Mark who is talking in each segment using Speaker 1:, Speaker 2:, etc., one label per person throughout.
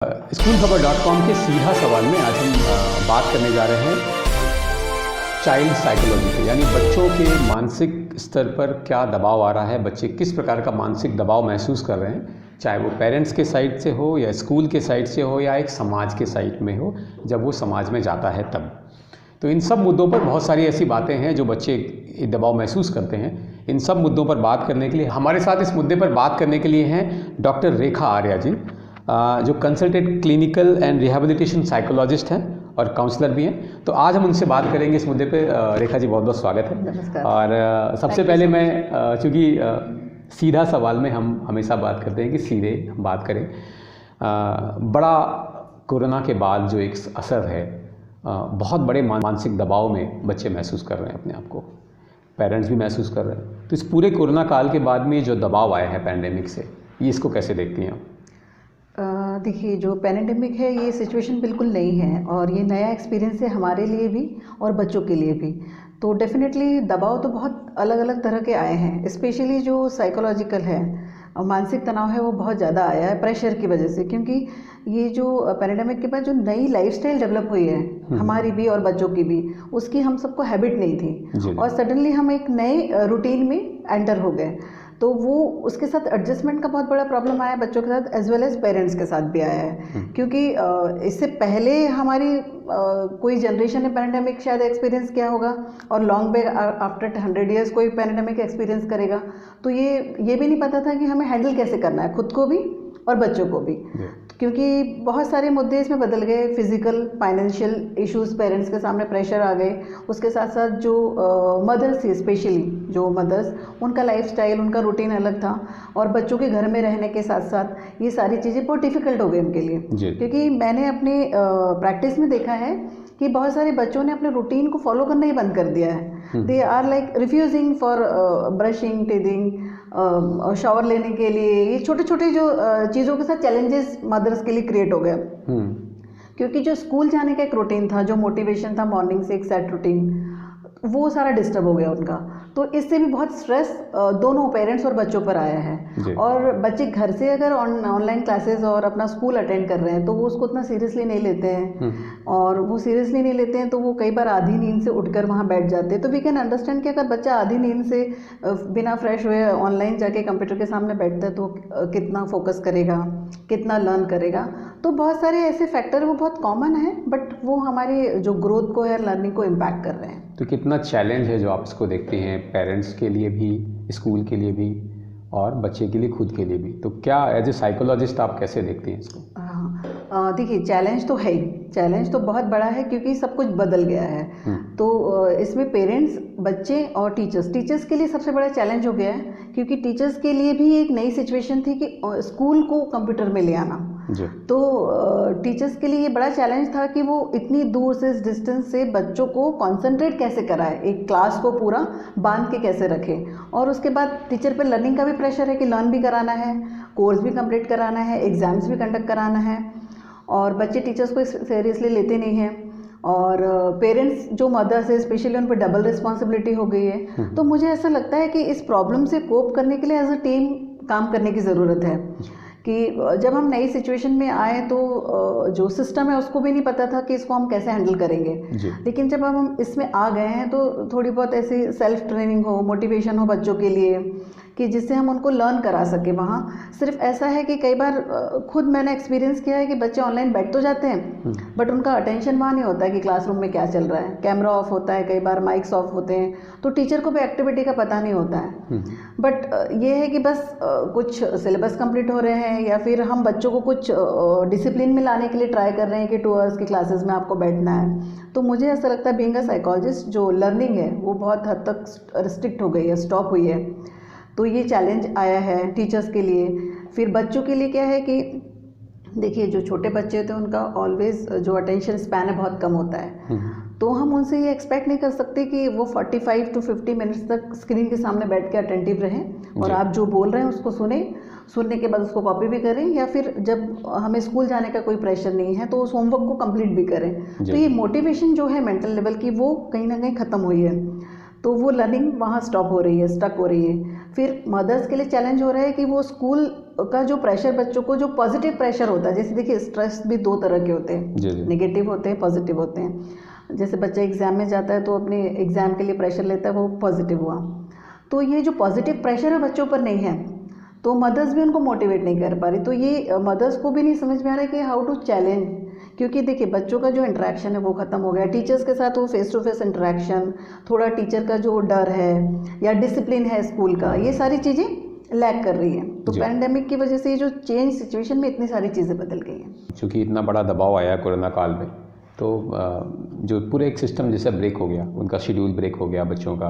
Speaker 1: स्कूलखबर.com के सीधा सवाल में आज हम बात करने जा रहे हैं चाइल्ड साइकोलॉजी पे, यानी बच्चों के मानसिक स्तर पर क्या दबाव आ रहा है, बच्चे किस प्रकार का मानसिक दबाव महसूस कर रहे हैं, चाहे वो पेरेंट्स के साइड से हो या स्कूल के साइड से हो या एक समाज के साइड में हो, जब वो समाज में जाता है तब। तो इन सब मुद्दों पर बहुत सारी ऐसी बातें हैं जो बच्चे दबाव महसूस करते हैं। इन सब मुद्दों पर बात करने के लिए हमारे साथ इस मुद्दे पर बात करने के लिए हैं डॉक्टर रेखा आर्या जी, जो consultant clinical and rehabilitation psychologist हैं और काउंसलर भी हैं। तो आज हम उनसे बात करेंगे इस मुद्दे पे। रेखा जी, बहुत बहुत स्वागत है।
Speaker 2: नमस्कार।
Speaker 1: और सबसे पहले मैं चूँकि सीधा सवाल में हम हमेशा बात करते हैं कि सीधे हम बात करें। बड़ा कोरोना के बाद जो एक असर है, बहुत बड़े मानसिक दबाव में बच्चे महसूस कर रहे हैं अपने आप को, पेरेंट्स भी महसूस कर रहे हैं। तो इस पूरे कोरोना काल के बाद में जो दबाव आया है पैंडेमिक से, ये इसको कैसे देखती हैं आप?
Speaker 2: देखिए, जो पैंडेमिक है ये सिचुएशन बिल्कुल नई है और ये नया एक्सपीरियंस है हमारे लिए भी और बच्चों के लिए भी। तो डेफिनेटली दबाव तो बहुत अलग अलग तरह के आए हैं, स्पेशली जो साइकोलॉजिकल है और मानसिक तनाव है वो बहुत ज़्यादा आया है प्रेशर की वजह से, क्योंकि ये जो पैंडेमिक के बाद जो नई लाइफस्टाइल डेवलप हुई है हमारी भी और बच्चों की भी, उसकी हम सबको हैबिट नहीं थी और सडनली हम एक नए रूटीन में एंटर हो गए। तो वो उसके साथ एडजस्टमेंट का बहुत बड़ा प्रॉब्लम आया है बच्चों के साथ, एज वेल एज पेरेंट्स के साथ भी आया है। क्योंकि इससे पहले हमारी कोई जनरेशन ने पैंडेमिक शायद एक्सपीरियंस किया होगा और लॉन्ग बैक आफ्टर 100 ईयर्स कोई पैंडेमिक एक्सपीरियंस करेगा, तो ये भी नहीं पता था कि हमें हैंडल कैसे करना है, खुद को भी और बच्चों को भी। क्योंकि बहुत सारे मुद्दे इसमें बदल गए, फिजिकल फाइनेंशियल इश्यूज पेरेंट्स के सामने प्रेशर आ गए, उसके साथ साथ जो मदर्स थी, स्पेशली जो मदर्स, उनका लाइफस्टाइल, उनका रूटीन अलग था और बच्चों के घर में रहने के साथ साथ ये सारी चीज़ें बहुत डिफ़िकल्ट हो गई उनके लिए। क्योंकि मैंने अपने प्रैक्टिस में देखा है कि बहुत सारे बच्चों ने अपने रूटीन को फॉलो करना ही बंद कर दिया है। They are like refusing for brushing, teething, shower लेने के लिए। ये छोटे छोटे जो चीज़ों के साथ चैलेंजेस मदर्स के लिए क्रिएट हो गए। क्योंकि जो स्कूल जाने का एक रूटीन था, जो मोटिवेशन था मॉर्निंग से, एक सेट रूटीन, वो सारा डिस्टर्ब हो गया उनका। तो इससे भी बहुत स्ट्रेस दोनों पेरेंट्स और बच्चों पर आया है। और बच्चे घर से अगर ऑनलाइन क्लासेस और अपना स्कूल अटेंड कर रहे हैं तो वो उसको उतना सीरियसली नहीं लेते हैं, और वो सीरियसली नहीं लेते हैं तो वो कई बार आधी नींद से उठकर वहाँ बैठ जाते हैं। तो वी कैन अंडरस्टैंड कि अगर बच्चा आधी नींद से बिना फ्रेश हुए ऑनलाइन जाके कंप्यूटर के सामने बैठता है तो कितना फोकस करेगा, कितना लर्न करेगा। तो बहुत सारे ऐसे फैक्टर वो बहुत कॉमन है, बट वो हमारी जो ग्रोथ को या लर्निंग को इम्पैक्ट कर रहे हैं।
Speaker 1: तो कितना चैलेंज है जो आप इसको देखते हैं, पेरेंट्स के लिए भी, स्कूल के लिए भी और बच्चे के लिए, खुद के लिए भी? तो क्या एज ए साइकोलॉजिस्ट आप कैसे देखते हैं इसको?
Speaker 2: देखिए, चैलेंज तो है ही, चैलेंज तो बहुत बड़ा है क्योंकि सब कुछ बदल गया है। तो इसमें पेरेंट्स, बच्चे और टीचर्स के लिए सबसे बड़ा चैलेंज हो गया है, क्योंकि टीचर्स के लिए भी एक नई सिचुएशन थी कि स्कूल को कंप्यूटर में ले आना। तो टीचर्स के लिए ये बड़ा चैलेंज था कि वो इतनी दूर से, इस डिस्टेंस से बच्चों को कंसंट्रेट कैसे कराए, एक क्लास को पूरा बांध के कैसे रखे। और उसके बाद टीचर पे लर्निंग का भी प्रेशर है कि लर्न भी कराना है, कोर्स भी कंप्लीट कराना है, एग्ज़ाम्स भी कंडक्ट कराना है, और बच्चे टीचर्स को सीरियसली लेते नहीं हैं। और पेरेंट्स जो मदर्स है स्पेशली, उन पर डबल रिस्पॉन्सिबिलिटी हो गई है। तो मुझे ऐसा लगता है कि इस प्रॉब्लम से कोप करने के लिए एज अ टीम काम करने की ज़रूरत है। कि जब हम नई सिचुएशन में आए तो जो सिस्टम है उसको भी नहीं पता था कि इसको हम कैसे हैंडल करेंगे। लेकिन जब हम इसमें आ गए हैं तो थोड़ी बहुत ऐसी सेल्फ ट्रेनिंग हो, मोटिवेशन हो बच्चों के लिए, कि जिससे हम उनको लर्न करा सके। वहाँ सिर्फ ऐसा है कि कई बार खुद मैंने एक्सपीरियंस किया है कि बच्चे ऑनलाइन बैठ तो जाते हैं, बट उनका अटेंशन वहाँ नहीं होता है कि क्लासरूम में क्या चल रहा है। कैमरा ऑफ होता है, कई बार माइक्स ऑफ होते हैं, तो टीचर को भी एक्टिविटी का पता नहीं होता है। बट ये है कि बस कुछ सिलेबस कंप्लीट हो रहे हैं या फिर हम बच्चों को कुछ डिसिप्लिन में लाने के लिए ट्राई कर रहे हैं कि 2 आवर्स की क्लासेस में आपको बैठना है। तो मुझे ऐसा लगता है बीइंग अ साइकोलॉजिस्ट, जो लर्निंग है वो बहुत हद तक रिस्ट्रिक्ट हो गई है, स्टॉप हुई है। तो ये चैलेंज आया है टीचर्स के लिए। फिर बच्चों के लिए क्या है कि देखिए, जो छोटे बच्चे होते हैं उनका ऑलवेज जो अटेंशन स्पैन है बहुत कम होता है। तो हम उनसे ये एक्सपेक्ट नहीं कर सकते कि वो 45 to 50 मिनट्स तक स्क्रीन के सामने बैठ के अटेंटिव रहें और आप जो बोल रहे हैं उसको सुनने के बाद उसको कॉपी भी करें, या फिर जब हमें स्कूल जाने का कोई प्रेशर नहीं है तो उस होमवर्क को कंप्लीट भी करें। तो ये मोटिवेशन जो है मेंटल लेवल की, वो कहीं ना कहीं ख़त्म हुई है। तो वो लर्निंग वहाँ स्टॉप हो रही है, स्टक हो रही है। फिर मदर्स के लिए चैलेंज हो रहा है कि वो स्कूल का जो प्रेशर बच्चों को, जो पॉजिटिव प्रेशर होता है, जैसे देखिए स्ट्रेस भी दो तरह के होते हैं,
Speaker 1: जी जी।
Speaker 2: नेगेटिव होते हैं, पॉजिटिव होते हैं। जैसे बच्चा एग्ज़ाम में जाता है तो अपने एग्ज़ाम के लिए प्रेशर लेता है, वो पॉजिटिव हुआ। तो ये जो पॉजिटिव प्रेशर है बच्चों पर नहीं है, तो मदर्स भी उनको मोटिवेट नहीं कर पा रही। तो ये मदर्स को भी नहीं समझ में आ रहा है कि हाउ टू चैलेंज, क्योंकि देखिए बच्चों का जो इंटरेक्शन है वो ख़त्म हो गया। टीचर्स के साथ वो फेस टू फेस इंटरेक्शन, थोड़ा टीचर का जो डर है या डिसिप्लिन है स्कूल का, ये सारी चीज़ें लैक कर रही है। तो
Speaker 1: जी।
Speaker 2: पैंडेमिक की वजह से ये जो चेंज सिचुएशन में इतनी सारी चीज़ें बदल गई हैं।
Speaker 1: क्योंकि इतना बड़ा दबाव आया कोरोना काल में, तो जो पूरे एक सिस्टम जैसे ब्रेक हो गया, उनका शेड्यूल ब्रेक हो गया बच्चों का,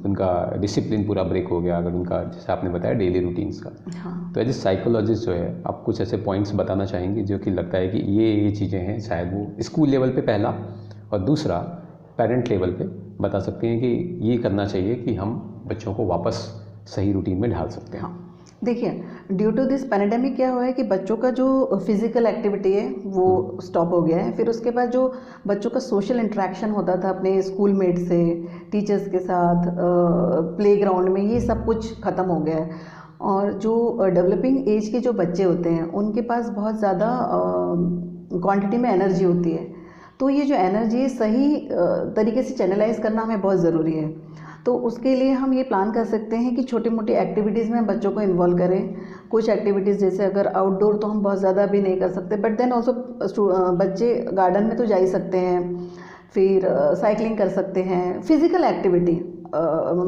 Speaker 1: उनका डिसिप्लिन पूरा ब्रेक हो गया, अगर उनका जैसे आपने बताया डेली रूटीन्स का।
Speaker 2: हाँ।
Speaker 1: तो एज ए साइकोलॉजिस्ट जो है, आप कुछ ऐसे पॉइंट्स बताना चाहेंगे जो कि लगता है कि ये चीज़ें हैं, शायद वो स्कूल लेवल पे पहला, और दूसरा पेरेंट लेवल पे बता सकते हैं कि ये करना चाहिए कि हम बच्चों को वापस सही रूटीन में ढाल सकते हैं।
Speaker 2: हाँ, देखिए ड्यू टू दिस पैंडेमिक क्या हुआ है कि बच्चों का जो फिजिकल एक्टिविटी है वो स्टॉप हो गया है। फिर उसके बाद जो बच्चों का सोशल इंटरेक्शन होता था अपने स्कूल मेट से, टीचर्स के साथ, प्लेग्राउंड में, ये सब कुछ ख़त्म हो गया है। और जो डेवलपिंग एज के जो बच्चे होते हैं उनके पास बहुत ज़्यादा क्वांटिटी में एनर्जी होती है। तो ये जो एनर्जी सही तरीके से चैनलाइज करना हमें बहुत ज़रूरी है। तो उसके लिए हम ये प्लान कर सकते हैं कि छोटी मोटी एक्टिविटीज़ में बच्चों को इन्वॉल्व करें। कुछ एक्टिविटीज़ जैसे अगर आउटडोर तो हम बहुत ज़्यादा भी नहीं कर सकते, बट देन ऑल्सो बच्चे गार्डन में तो जा ही सकते हैं, फिर साइकिलिंग कर सकते हैं। फिज़िकल एक्टिविटी,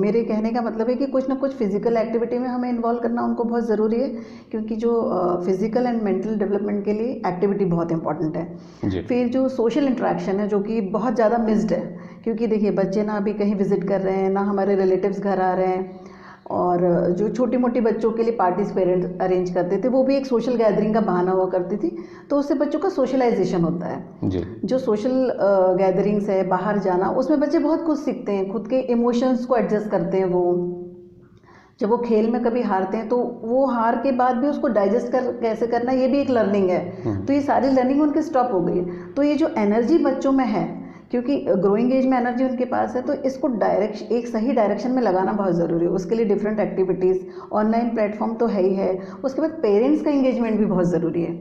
Speaker 2: मेरे कहने का मतलब है कि कुछ ना कुछ फिज़िकल एक्टिविटी में हमें इन्वॉल्व करना उनको बहुत ज़रूरी है, क्योंकि जो फिज़िकल एंड मेंटल डेवलपमेंट के लिए एक्टिविटी बहुत इंपॉर्टेंट है। फिर जो सोशल इंटरेक्शन है जो कि बहुत ज़्यादा मिस्ड है, क्योंकि देखिए बच्चे ना अभी कहीं विजिट कर रहे हैं, ना हमारे रिलेटिव्स घर आ रहे हैं, और जो छोटी मोटी बच्चों के लिए पार्टीज पेरेंट्स अरेंज करते थे वो भी एक सोशल गैदरिंग का बहाना हुआ करती थी। तो उससे बच्चों का सोशलाइजेशन होता है
Speaker 1: जी।
Speaker 2: जो सोशल गैदरिंग्स है, बाहर जाना, उसमें बच्चे बहुत कुछ सीखते हैं, खुद के इमोशंस को एडजस्ट करते हैं। वो जब वो खेल में कभी हारते हैं तो वो हार के बाद भी उसको डाइजेस्ट कैसे करना, ये भी एक लर्निंग है। तो ये सारी लर्निंग उनकी स्टॉप हो गई। तो ये जो एनर्जी बच्चों में है, क्योंकि ग्रोइंग एज में एनर्जी उनके पास है, तो इसको एक सही डायरेक्शन में लगाना बहुत ज़रूरी है। उसके लिए डिफरेंट एक्टिविटीज़, ऑनलाइन प्लेटफॉर्म तो है ही है, उसके बाद पेरेंट्स का इंगेजमेंट भी बहुत ज़रूरी है।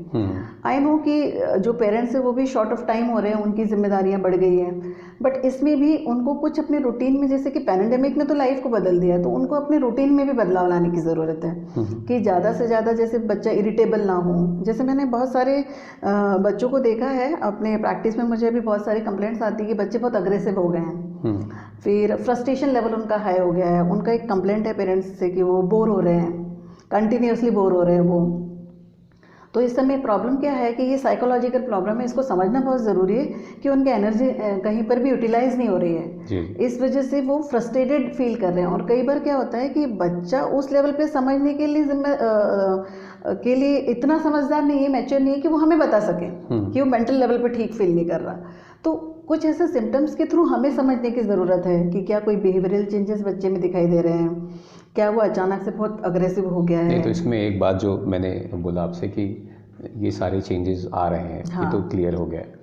Speaker 2: आई नो कि जो पेरेंट्स हैं वो भी शॉर्ट ऑफ टाइम हो रहे हैं, उनकी जिम्मेदारियां बढ़ गई हैं, बट इसमें भी उनको कुछ अपने रूटीन में, जैसे कि पैंडेमिक ने तो लाइफ को बदल दिया है, तो उनको अपने रूटीन में भी बदलाव लाने की ज़रूरत है कि ज़्यादा से ज़्यादा जैसे बच्चा इरिटेबल ना हो। जैसे मैंने बहुत सारे बच्चों को देखा है अपने प्रैक्टिस में, मुझे भी बहुत सारी कंप्लेंट्स आती है कि बच्चे बहुत अग्रेसिव हो गए हैं, फिर फ्रस्ट्रेशन लेवल उनका हाई हो गया है। उनका एक कंप्लेंट है पेरेंट्स से कि वो बोर हो रहे हैं, कंटिन्यूसली बोर हो रहे हैं वो। तो इस समय प्रॉब्लम क्या है कि ये साइकोलॉजिकल प्रॉब्लम है, इसको समझना बहुत ज़रूरी है कि उनकी एनर्जी कहीं पर भी यूटिलाइज नहीं हो रही है। इस वजह से वो फ्रस्ट्रेटेड फील कर रहे हैं। और कई बार क्या होता है कि बच्चा उस लेवल पे समझने के लिए इतना समझदार नहीं है, मैच्योर नहीं है कि वो हमें बता सके कि वो मेंटल लेवल पे ठीक फील नहीं कर रहा। तो कुछ ऐसे सिम्टम्स के थ्रू हमें समझने की ज़रूरत है कि क्या कोई बिहेवियरल चेंजेस बच्चे में दिखाई दे रहे हैं, क्या वो अचानक से बहुत अग्रेसिव हो गया है।
Speaker 1: नहीं, तो इसमें एक बात जो मैंने बोला आपसे कि ये सारे चेंजेस आ रहे हैं, ये तो क्लियर हो गया है।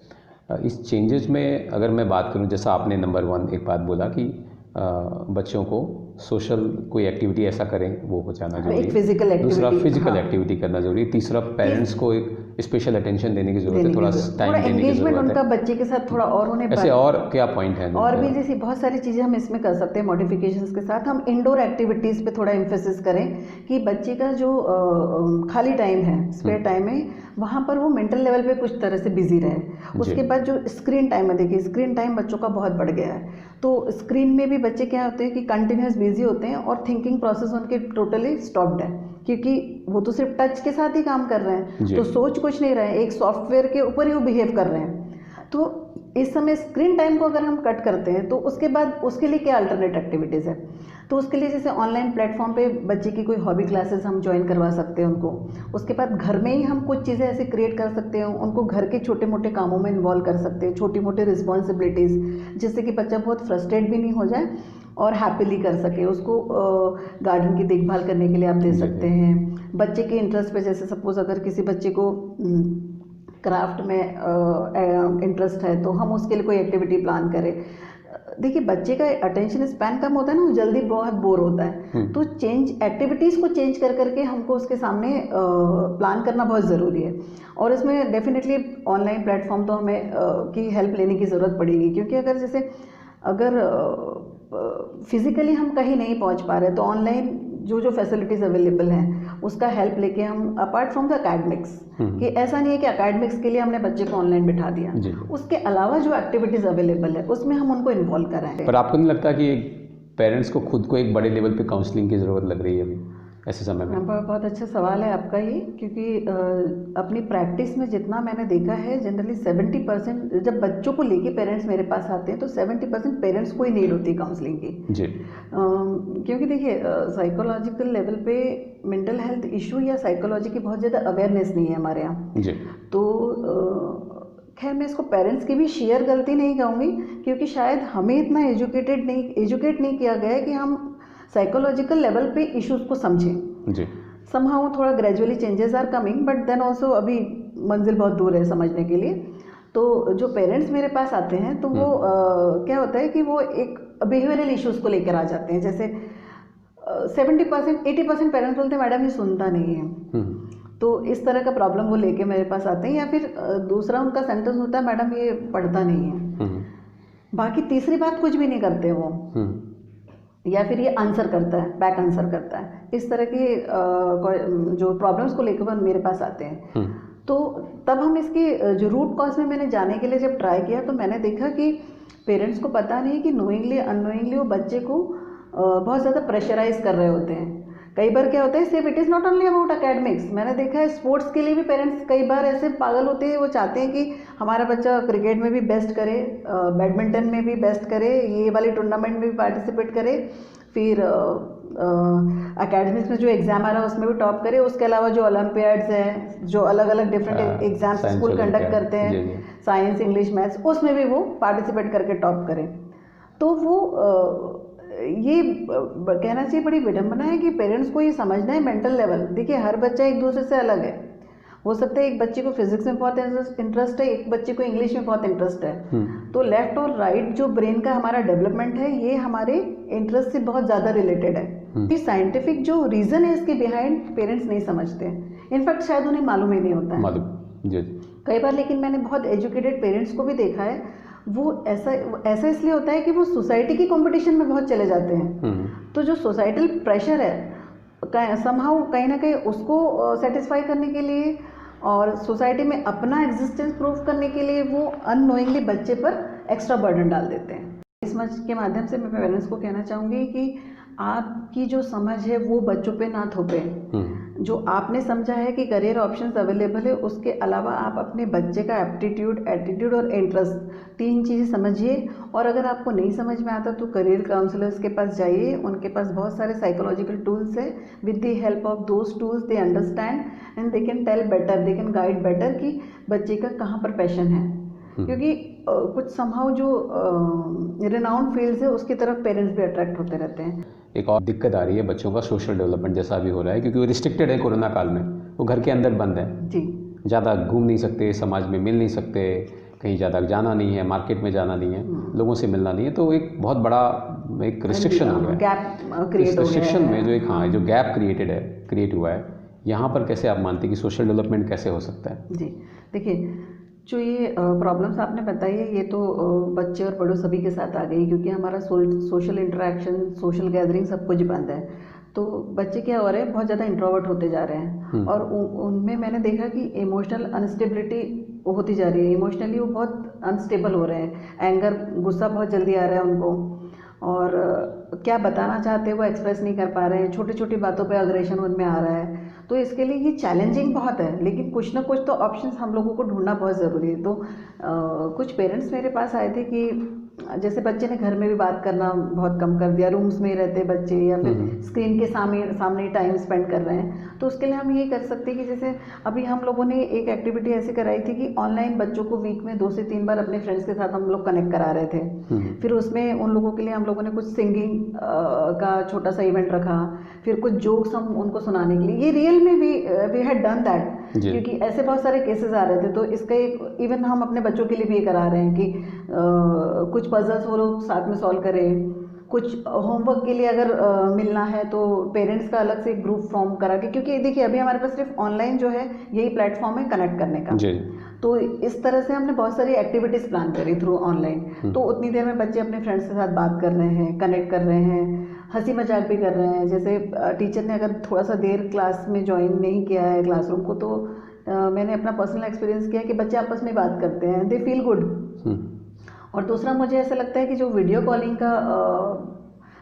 Speaker 1: इस चेंजेस में अगर मैं बात करूं, जैसा आपने नंबर 1 एक बात बोला कि बच्चों को सोशल कोई एक्टिविटी ऐसा करें वो हो जाना जरूरी है,
Speaker 2: फिजिकल एक्टिविटी,
Speaker 1: दूसरा फिजिकल एक्टिविटी करना जरूरी है, तीसरा पेरेंट्स को एक स्पेशल अटेंशन देने की जरूरत है, थोड़ा टाइम देने की जरूरत है
Speaker 2: उनका बच्चे के साथ थोड़ा और होने
Speaker 1: ऐसे। और क्या पॉइंट है?
Speaker 2: और भी जैसी बहुत सारी चीज़ें हम इसमें कर सकते हैं मॉडिफिकेशंस के साथ। हम इंडोर एक्टिविटीज़ पे थोड़ा एम्फेसिस करें कि बच्चे का जो खाली टाइम है, स्पेयर टाइम है, वहाँ पर वो मेंटल लेवल पे कुछ तरह से बिजी रहे। उसके बाद जो स्क्रीन टाइम है, देखिए स्क्रीन टाइम बच्चों का बहुत बढ़ गया है। तो स्क्रीन में भी बच्चे क्या होते हैं कि कंटिन्यूस बिजी होते हैं और थिंकिंग प्रोसेस उनके टोटली स्टॉप्ड है, क्योंकि वो तो सिर्फ टच के साथ ही काम कर रहे हैं, तो सोच कुछ नहीं रहे हैं, एक सॉफ्टवेयर के ऊपर ही वो बिहेव कर रहे हैं। तो इस समय स्क्रीन टाइम को अगर हम कट करते हैं तो उसके बाद उसके लिए क्या अल्टरनेट एक्टिविटीज़ है, तो उसके लिए जैसे ऑनलाइन प्लेटफॉर्म पे बच्चे की कोई हॉबी क्लासेस हम ज्वाइन करवा सकते हैं उनको। उसके बाद घर में ही हम कुछ चीज़ें ऐसे क्रिएट कर सकते हैं, उनको घर के छोटे मोटे कामों में इन्वॉल्व कर सकते हैं, छोटी मोटी रिस्पॉन्सिबिलिटीज़, जिससे कि बच्चा बहुत फ्रस्ट्रेट भी नहीं हो जाए और हैप्पीली कर सके। उसको गार्डन की देखभाल करने के लिए आप दे सकते हैं। बच्चे के इंटरेस्ट पे, जैसे सपोज अगर किसी बच्चे को क्राफ्ट में इंटरेस्ट है तो हम उसके लिए कोई एक्टिविटी प्लान करें। देखिए बच्चे का अटेंशन स्पैन कम होता है ना, वो जल्दी बहुत बोर होता है, तो चेंज एक्टिविटीज़ को चेंज कर करके हमको उसके सामने प्लान करना बहुत ज़रूरी है। और इसमें डेफिनेटली ऑनलाइन प्लेटफॉर्म तो हमें की हेल्प लेने की ज़रूरत पड़ेगी, क्योंकि अगर फिज़िकली हम कहीं नहीं पहुंच पा रहे तो ऑनलाइन जो फैसिलिटीज़ अवेलेबल हैं उसका हेल्प लेके हम अपार्ट फ्रॉम द अकेडमिक्स, कि ऐसा नहीं है कि अकेडमिक्स के लिए हमने बच्चे को ऑनलाइन बिठा दिया, उसके अलावा जो एक्टिविटीज़ अवेलेबल है उसमें हम उनको इन्वॉल्व कराएं।
Speaker 1: पर आपको नहीं लगता कि पेरेंट्स को खुद को एक बड़े लेवल पे काउंसलिंग की ज़रूरत लग रही है अभी ऐसे समय में?
Speaker 2: बहुत अच्छा सवाल है आपका ये, क्योंकि अपनी प्रैक्टिस में जितना मैंने देखा है, जनरली 70% जब बच्चों को लेके पेरेंट्स मेरे पास आते हैं तो 70% पेरेंट्स को ही नीड होती है काउंसलिंग की जी। क्योंकि देखिए साइकोलॉजिकल लेवल पे मेंटल हेल्थ इशू या साइकोलॉजी की बहुत ज़्यादा अवेयरनेस नहीं है हमारे यहाँ जी। तो खैर मैं इसको पेरेंट्स की भी शेयर गलती नहीं कहूँगी, क्योंकि शायद हमें इतना एजुकेट नहीं किया गया है कि हम साइकोलॉजिकल लेवल पे इश्यूज को समझें जी। समहाउ थोड़ा gradually changes are coming, but then also अभी मंजिल बहुत दूर है समझने के लिए। तो जो पेरेंट्स मेरे पास आते हैं तो वो क्या होता है कि वो एक बिहेवियरल इश्यूज़ को लेकर आ जाते हैं। जैसे 70% 80% पेरेंट्स बोलते हैं मैडम ये सुनता नहीं है, तो इस तरह का प्रॉब्लम वो लेके मेरे पास आते हैं। या फिर दूसरा उनका सेंटेंस होता है मैडम ये पढ़ता नहीं है, बाकी तीसरी बात कुछ भी नहीं करते वो, या फिर ये आंसर करता है, बैक आंसर करता है। इस तरह की जो प्रॉब्लम्स को लेकर वो मेरे पास आते हैं। तो तब हम इसकी जो रूट कॉज में मैंने जाने के लिए जब ट्राई किया तो मैंने देखा कि पेरेंट्स को पता नहीं कि नोइंगली अननोइंगली वो बच्चे को बहुत ज़्यादा प्रेशराइज कर रहे होते हैं। कई बार क्या होता है, सिर्फ it is not only about academics, मैंने देखा है स्पोर्ट्स के लिए भी पेरेंट्स कई बार ऐसे पागल होते हैं, वो चाहते हैं कि हमारा बच्चा क्रिकेट में भी बेस्ट करे, बैडमिंटन में भी बेस्ट करे, ये वाले टूर्नामेंट में भी पार्टिसिपेट करे, फिर अकेडमिक्स में जो एग्ज़ाम आ रहा है उसमें भी टॉप करे, उसके अलावा जो ओलंपियाड्स हैं, जो अलग अलग डिफरेंट एग्जाम्स स्कूल कंडक्ट करते हैं, साइंस इंग्लिश मैथ्स, उसमें भी वो पार्टिसिपेट करके टॉप करें। तो वो ये कहना चाहिए बड़ी विडंबना है कि पेरेंट्स को ये समझना है मेंटल लेवल। देखिए हर बच्चा एक दूसरे से अलग है, हो सकता है एक बच्चे को फिजिक्स में बहुत इंटरेस्ट है, एक बच्चे को इंग्लिश में बहुत इंटरेस्ट है, तो लेफ्ट और राइट जो ब्रेन का हमारा डेवलपमेंट है ये हमारे इंटरेस्ट से बहुत ज़्यादा रिलेटेड है। ये साइंटिफिक जो रीज़न है इसके बिहाइंड पेरेंट्स नहीं समझते हैं, इनफैक्ट शायद उन्हें मालूम ही नहीं होता है कई बार। लेकिन मैंने बहुत एजुकेटेड पेरेंट्स को भी देखा है, वो ऐसा इसलिए होता है कि वो सोसाइटी की कंपटीशन में बहुत चले जाते हैं। तो जो सोसाइटल प्रेशर है समहाउ कहीं ना कहीं उसको सेटिस्फाई करने के लिए और सोसाइटी में अपना एग्जिस्टेंस प्रूव करने के लिए वो अननोइंगली बच्चे पर एक्स्ट्रा बर्डन डाल देते हैं। इस मंच के माध्यम से मैं पेरेंट्स को कहना चाहूँगी कि आपकी जो समझ है वो बच्चों पे ना थोपे। जो आपने समझा है कि करियर ऑप्शंस अवेलेबल है, उसके अलावा आप अपने बच्चे का एप्टीट्यूड, एटीट्यूड और इंटरेस्ट 3 चीज़ें समझिए। और अगर आपको नहीं समझ में आता तो करियर काउंसलर्स के पास जाइए, उनके पास बहुत सारे साइकोलॉजिकल टूल्स है। With the help of those tools they understand and they can tell better, they can guide better कि बच्चे का कहाँ पर पैशन है। क्योंकि कुछ समहाउ जो रिनाउंड फील्ड्स है उसकी तरफ पेरेंट्स भी अट्रैक्ट होते रहते हैं।
Speaker 1: एक और दिक्कत आ रही है बच्चों का सोशल डेवलपमेंट जैसा अभी हो रहा है, क्योंकि वो रिस्ट्रिक्टेड है कोरोना काल में, वो घर के अंदर बंद है जी, ज़्यादा घूम नहीं सकते, समाज में मिल नहीं सकते, कहीं ज़्यादा जाना नहीं है, मार्केट में जाना नहीं है, लोगों से मिलना नहीं है, तो एक बहुत बड़ा एक रिस्ट्रिक्शन हो गया,
Speaker 2: गैप क्रिएट हो गया।
Speaker 1: रिस्ट्रिक्शन में जो एक जो गैप क्रिएट हुआ है, यहाँ पर कैसे आप मानते हैं कि सोशल डेवलपमेंट कैसे हो सकता है?
Speaker 2: जी देखिए, जो ये प्रॉब्लम्स आपने बताई है ये तो बच्चे और बड़ों सभी के साथ आ गई, क्योंकि हमारा सोशल इंटरेक्शन, सोशल गैदरिंग सब कुछ बंद है। तो बच्चे क्या हो रहे हैं, बहुत ज़्यादा इंट्रोवर्ट होते जा रहे हैं और उनमें मैंने देखा कि इमोशनल अनस्टेबिलिटी होती जा रही है। इमोशनली वो बहुत अनस्टेबल हो रहे हैं, एंगर, गुस्सा बहुत जल्दी आ रहा है उनको, और क्या बताना चाहते हैं वो एक्सप्रेस नहीं कर पा रहे हैं, छोटी छोटी बातों पे अग्रेशन उनमें आ रहा है। तो इसके लिए ये चैलेंजिंग बहुत है, लेकिन कुछ ना कुछ तो ऑप्शंस हम लोगों को ढूंढना बहुत ज़रूरी है। तो कुछ पेरेंट्स मेरे पास आए थे कि जैसे बच्चे ने घर में भी बात करना बहुत कम कर दिया, रूम्स में ही रहते बच्चे या फिर स्क्रीन के सामने टाइम स्पेंड कर रहे हैं। तो उसके लिए हम ये कर सकते हैं कि जैसे अभी हम लोगों ने एक एक्टिविटी ऐसी कराई थी कि ऑनलाइन बच्चों को वीक में 2 से 3 बार अपने फ्रेंड्स के साथ हम लोग कनेक्ट करा रहे थे। फिर उसमें उन लोगों के लिए हम लोगों ने कुछ सिंगिंग का छोटा सा इवेंट रखा, फिर कुछ जोक्स हम उनको सुनाने के लिए, ये रियल में वी हैड डन दैट।
Speaker 1: जी।
Speaker 2: क्योंकि ऐसे बहुत सारे केसेस आ रहे थे। तो इसका एक इवन हम अपने बच्चों के लिए भी ये करा रहे हैं कि कुछ पजल्स वो लोग साथ में सॉल्व करें, कुछ होमवर्क के लिए अगर मिलना है तो पेरेंट्स का अलग से एक ग्रुप फॉर्म करा के, क्योंकि देखिए अभी हमारे पास सिर्फ ऑनलाइन जो है यही प्लेटफॉर्म है कनेक्ट करने का।
Speaker 1: जी।
Speaker 2: तो इस तरह से हमने बहुत सारी एक्टिविटीज़ प्लान करी थ्रू ऑनलाइन। तो उतनी देर में बच्चे अपने फ्रेंड्स के साथ बात कर रहे हैं, कनेक्ट कर रहे हैं, हंसी मजाक भी कर रहे हैं। जैसे टीचर ने अगर थोड़ा सा देर क्लास में ज्वाइन नहीं किया है क्लासरूम को, तो मैंने अपना पर्सनल एक्सपीरियंस किया कि बच्चे आपस में बात करते हैं, दे फील गुड। और दूसरा मुझे ऐसा लगता है कि जो वीडियो कॉलिंग का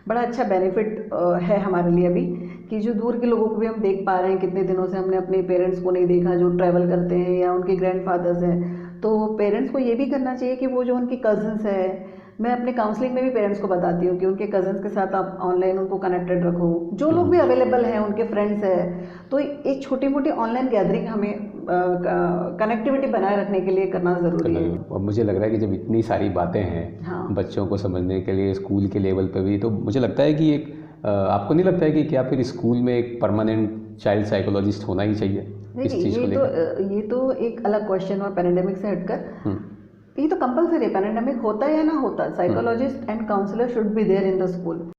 Speaker 2: बड़ा अच्छा बेनिफिट है हमारे लिए अभी, कि जो दूर के लोगों को भी हम देख पा रहे हैं। कितने दिनों से हमने अपने पेरेंट्स को नहीं देखा जो ट्रैवल करते हैं या उनके ग्रैंडफादर्स हैं। तो पेरेंट्स को ये भी करना चाहिए कि वो जो उनकी कज़न्स है, मैं अपने काउंसलिंग में भी पेरेंट्स को बताती हूँ कि उनके कज़न्स के साथ आप ऑनलाइन उनको कनेक्टेड रखो, जो लोग भी अवेलेबल हैं उनके फ्रेंड्स हैं। तो एक छोटी मोटी ऑनलाइन गैदरिंग हमें कनेक्टिविटी बनाए रखने के लिए करना ज़रूरी है।
Speaker 1: और मुझे लग रहा है कि जब इतनी सारी बातें हैं
Speaker 2: हाँ।
Speaker 1: बच्चों को समझने के लिए स्कूल के लेवल पे भी, तो मुझे लगता है कि एक आपको नहीं लगता है कि क्या फिर स्कूल में एक परमानेंट चाइल्ड साइकोलॉजिस्ट होना ही चाहिए इस चीज़ को लेकर?
Speaker 2: ये तो एक अलग क्वेश्चन हुआ पैंडेमिक से हटकर। ये तो कंपलसरी है, पैंडेमिक होता है या ना होता, psychologist and counsellor should be there in the school.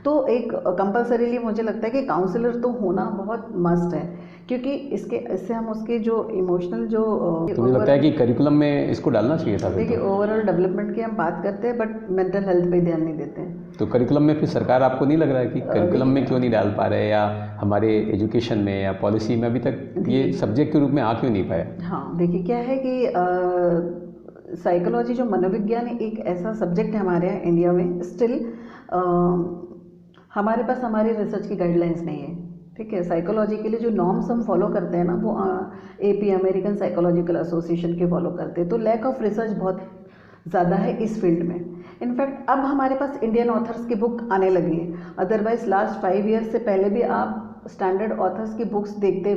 Speaker 2: तो एक कंपलसरीली मुझे लगता है कि काउंसलर तो होना बहुत मस्ट है, क्योंकि इससे हम उसके जो इमोशनल जो
Speaker 1: तो मुझे लगता है कि करिकुलम में इसको डालना चाहिए था।
Speaker 2: देखिए ओवरऑल डेवलपमेंट की हम बात करते हैं बट मेंटल हेल्थ पे ध्यान नहीं देते हैं।
Speaker 1: तो करिकुलम में फिर सरकार, आपको नहीं लग रहा है कि करिकुलम में क्यों नहीं डाल पा रहे, या हमारे एजुकेशन में या पॉलिसी में अभी तक ये सब्जेक्ट के रूप में आ क्यों नहीं पाया?
Speaker 2: हाँ देखिए क्या है कि साइकोलॉजी जो मनोविज्ञान एक ऐसा सब्जेक्ट है हमारे यहाँ इंडिया में, स्टिल हमारे पास हमारी रिसर्च की गाइडलाइंस नहीं है। ठीक है, साइकोलॉजी के लिए जो नॉर्म्स हम फॉलो करते हैं ना, वो AP अमेरिकन साइकोलॉजिकल एसोसिएशन के फॉलो करते हैं। तो लैक ऑफ रिसर्च बहुत ज़्यादा है इस फील्ड में। इनफैक्ट अब हमारे पास इंडियन ऑथर्स की बुक आने लगी है, अदरवाइज लास्ट 5 ईयर्स से पहले भी आप स्टैंडर्ड ऑथर्स की बुक्स देखते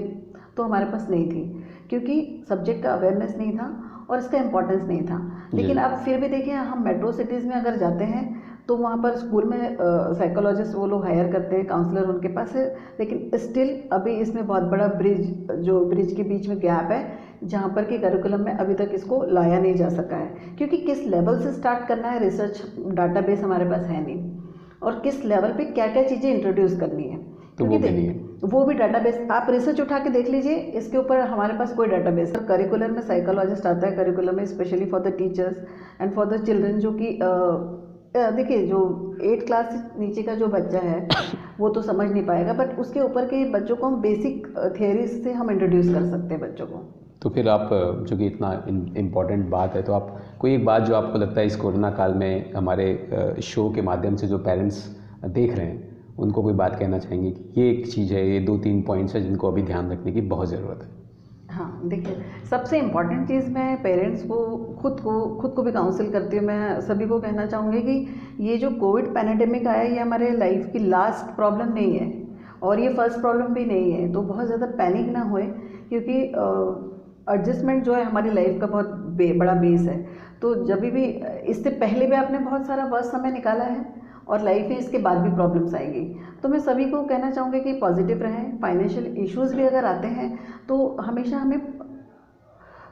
Speaker 2: तो हमारे पास नहीं थी, क्योंकि सब्जेक्ट का अवेयरनेस नहीं था और इसका इम्पोर्टेंस नहीं था। लेकिन अब फिर भी देखिए, हम मेट्रो सिटीज़ में अगर जाते हैं तो वहाँ पर स्कूल में साइकोलॉजिस्ट वो लोग हायर करते हैं, काउंसलर उनके पास है, लेकिन स्टिल अभी इसमें बहुत बड़ा ब्रिज के बीच में गैप है, जहाँ पर कि करिकुलम में अभी तक इसको लाया नहीं जा सका है। क्योंकि किस लेवल से स्टार्ट करना है, रिसर्च डाटाबेस हमारे पास है नहीं, और किस लेवल पे क्या क्या चीज़ें इंट्रोड्यूस करनी है,
Speaker 1: तो वो भी नहीं है।
Speaker 2: वो भी डाटाबेस आप रिसर्च उठा के देख लीजिए, इसके ऊपर हमारे पास कोई डाटाबेस। करिकुलम में साइकोलॉजिस्ट आता है, करिकुलम में specially for the teachers and for the children, जो कि देखिए जो 8 क्लास से नीचे का जो बच्चा है वो तो समझ नहीं पाएगा, बट उसके ऊपर के बच्चों को हम बेसिक थियरीज से हम इंट्रोड्यूस कर सकते हैं बच्चों को।
Speaker 1: तो फिर आप, जो कि इतना इम्पॉर्टेंट बात है, तो आप कोई एक बात जो आपको लगता है इस कोरोना काल में हमारे शो के माध्यम से जो पेरेंट्स देख रहे हैं उनको कोई बात कहना चाहेंगे कि ये एक चीज़ है, ये 2-3 पॉइंट्स है जिनको अभी ध्यान रखने की बहुत ज़रूरत है?
Speaker 2: हाँ देखिए, सबसे इम्पॉर्टेंट चीज़ मैं पेरेंट्स को खुद को भी काउंसिल करती हूँ। मैं सभी को कहना चाहूँगी कि ये जो कोविड पैंडेमिक आया, ये हमारे लाइफ की लास्ट प्रॉब्लम नहीं है और ये फर्स्ट प्रॉब्लम भी नहीं है। तो बहुत ज़्यादा पैनिक ना होए, क्योंकि एडजस्टमेंट जो है हमारी लाइफ का बहुत बड़ा बेस है। तो जब भी इससे पहले भी आपने बहुत सारा वर्स्ट समय निकाला है और लाइफ में इसके बाद भी प्रॉब्लम्स आएंगी। तो मैं सभी को कहना चाहूँगी कि पॉजिटिव रहें। फाइनेंशियल इश्यूज़ भी अगर आते हैं तो हमेशा हमें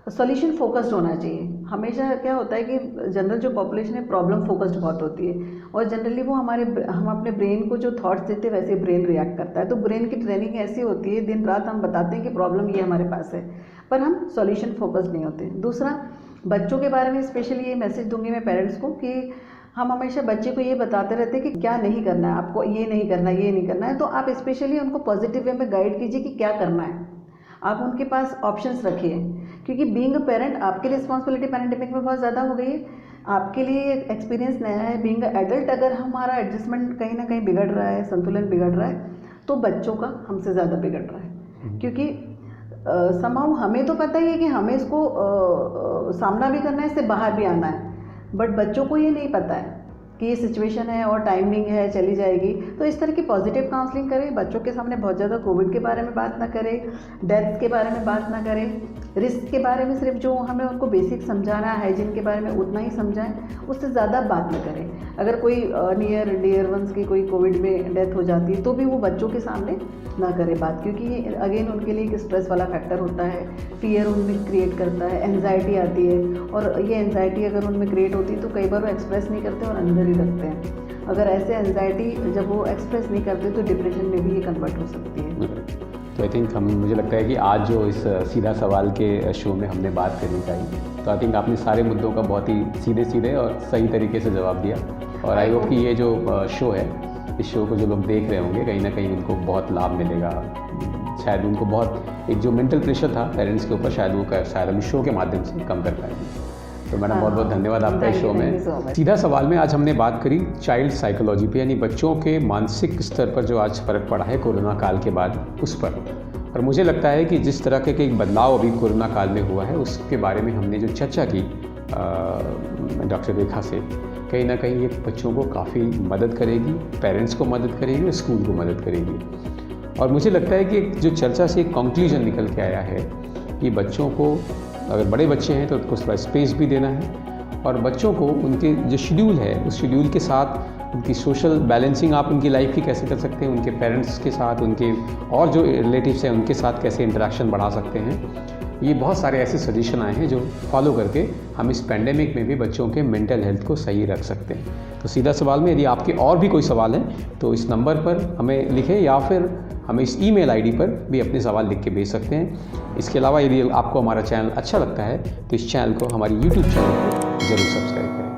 Speaker 2: सॉल्यूशन फोकस्ड होना चाहिए। हमेशा क्या होता है कि जनरल जो पॉपुलेशन है प्रॉब्लम फोकस्ड बहुत होती है, और जनरली वो हम अपने ब्रेन को जो थॉट्स देते हैं वैसे ब्रेन रिएक्ट करता है। तो ब्रेन की ट्रेनिंग ऐसी होती है, दिन रात हम बताते हैं कि प्रॉब्लम ये हमारे पास है, पर हम सॉल्यूशन फोकस्ड नहीं होते। दूसरा, बच्चों के बारे में स्पेशली ये मैसेज दूंगी मैं पेरेंट्स को कि हम हमेशा बच्चे को ये बताते रहते हैं कि क्या नहीं करना है, आपको ये नहीं करना है, ये नहीं करना है। तो आप स्पेशली उनको पॉजिटिव वे में गाइड कीजिए कि क्या करना है। आप उनके पास ऑप्शंस रखिए, क्योंकि बीइंग अ पेरेंट आपके लिए रिस्पॉन्सिबिलिटी पैंडेमिक में बहुत ज़्यादा हो गई है। आपके लिए एक्सपीरियंस नया है। बीइंग अ एडल्ट अगर हमारा एडजस्टमेंट कहीं ना कहीं बिगड़ रहा है, संतुलन बिगड़ रहा है, तो बच्चों का हमसे ज़्यादा बिगड़ रहा है। क्योंकि समहाउ हमें तो पता ही है कि हमें इसको सामना भी करना है, इससे बाहर भी आना है, बट बच्चों को ये नहीं पता है कि ये सिचुएशन है और टाइमिंग है, चली जाएगी। तो इस तरह की पॉजिटिव काउंसलिंग करें। बच्चों के सामने बहुत ज़्यादा कोविड के बारे में बात ना करें, डेथ्स के बारे में बात ना करें। रिस्क के बारे में सिर्फ जो हमें उनको बेसिक समझाना है, हाइजीन के बारे में उतना ही समझाएं, उससे ज़्यादा बात न करें। अगर कोई नियर डियर वंस की कोई कोविड में डेथ हो जाती है तो भी वो बच्चों के सामने ना करे बात, क्योंकि अगेन उनके लिए एक स्ट्रेस वाला फैक्टर होता है, फियर उनमें क्रिएट करता है, एंजाइटी आती है, और ये एंजाइटी अगर उनमें क्रिएट होती है तो कई बार वो एक्सप्रेस नहीं करते और अंदर ही रखते हैं। अगर ऐसे एंजाइटी जब वो एक्सप्रेस नहीं करते तो डिप्रेशन में भी ये कन्वर्ट हो सकती है।
Speaker 1: तो आई थिंक मुझे लगता है कि आज जो इस सीधा सवाल के शो में हमने बात करनी चाहिए, तो आई थिंक आपने सारे मुद्दों का बहुत ही सीधे सीधे और सही तरीके से जवाब दिया। और आई होप कि ये जो शो है, इस शो को जो लोग देख रहे होंगे कहीं ना कहीं उनको बहुत लाभ मिलेगा। शायद उनको बहुत एक जो मेंटल प्रेशर था पेरेंट्स के ऊपर, शायद वो शायद हम इस शो के माध्यम से कम कर पाएंगे। तो मैडम बहुत बहुत धन्यवाद आपका इस शो में। सीधा सवाल में आज हमने बात करी चाइल्ड साइकोलॉजी पे, यानी बच्चों के मानसिक स्तर पर जो आज फ़र्क पड़ा है कोरोना काल के बाद, उस पर। और मुझे लगता है कि जिस तरह के एक बदलाव अभी कोरोना काल में हुआ है उसके बारे में हमने जो चर्चा की डॉक्टर रेखा से, कहीं ना कहीं ये बच्चों को काफ़ी मदद करेगी, पेरेंट्स को मदद करेगी और स्कूल को मदद करेगी। और मुझे लगता है कि जो चर्चा से एक कंक्लूजन निकल के आया है कि बच्चों को, अगर बड़े बच्चे हैं तो उनको थोड़ा स्पेस भी देना है, और बच्चों को उनके जो शेड्यूल है उस शेड्यूल के साथ उनकी सोशल बैलेंसिंग आप उनकी लाइफ की कैसे कर सकते हैं, उनके पेरेंट्स के साथ, उनके और जो रिलेटिव्स हैं उनके साथ कैसे इंटरेक्शन बढ़ा सकते हैं। ये बहुत सारे ऐसे सजेशन आए हैं जो फॉलो करके हम इस पेंडेमिक में भी बच्चों के मेंटल हेल्थ को सही रख सकते हैं। तो सीधा सवाल में यदि आपके और भी कोई सवाल हैं तो इस नंबर पर हमें लिखें, या फिर हमें इस ईमेल आईडी पर भी अपने सवाल लिख के भेज सकते हैं। इसके अलावा यदि आपको हमारा चैनल अच्छा लगता है तो इस चैनल को, हमारी यूट्यूब चैनल को ज़रूर सब्सक्राइब करें।